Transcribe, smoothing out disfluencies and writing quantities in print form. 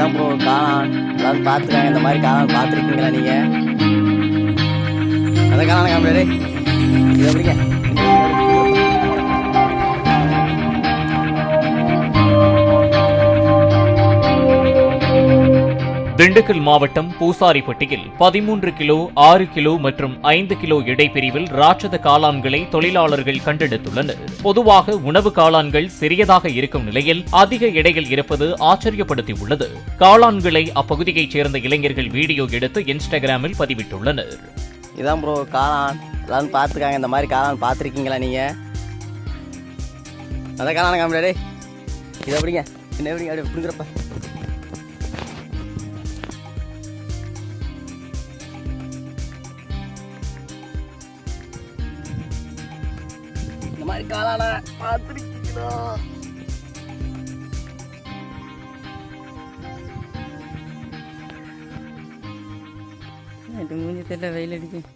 இதான் ப்ரோ காளான். எல்லாரும் பார்த்துருக்காங்க. இந்த மாதிரி காளான் பார்த்துருக்கீங்களா நீங்கள்? அந்த காளான காமிடே இது எப்படிங்க? திண்டுக்கல் மாவட்டம் பூசாரிப்பட்டியில் 13 கிலோ 6 கிலோ மற்றும் 5 கிலோ எடை பிரிவில் ராட்சத காளான்களை தொழிலாளர்கள் கண்டெடுத்துள்ளனர். பொதுவாக உணவு காளான்கள் சிறியதாக இருக்கும் நிலையில் அதிக எடைகள் இருப்பது ஆச்சரியப்படுத்தியுள்ளது. காளான்களை அப்பகுதியைச் சேர்ந்த இளைஞர்கள் வீடியோ எடுத்து இன்ஸ்டாகிராமில் பதிவிட்டுள்ளனர். இதான் ப்ரோ காளான். எல்லாரும் பார்த்துருக்காங்க. இந்த மாதிரி காளான் பார்த்துருக்கீங்களா நீங்கள்? அந்த காளான காமிடே இது எப்படிங்க? என்ன எப்படிங்க அப்படி பிடிக்கிறப்ப இந்த மாதிரி காளான பார்த்துருக்கீங்களா? மூஞ்சி தெரியல, வெயில் அடிக்கும்.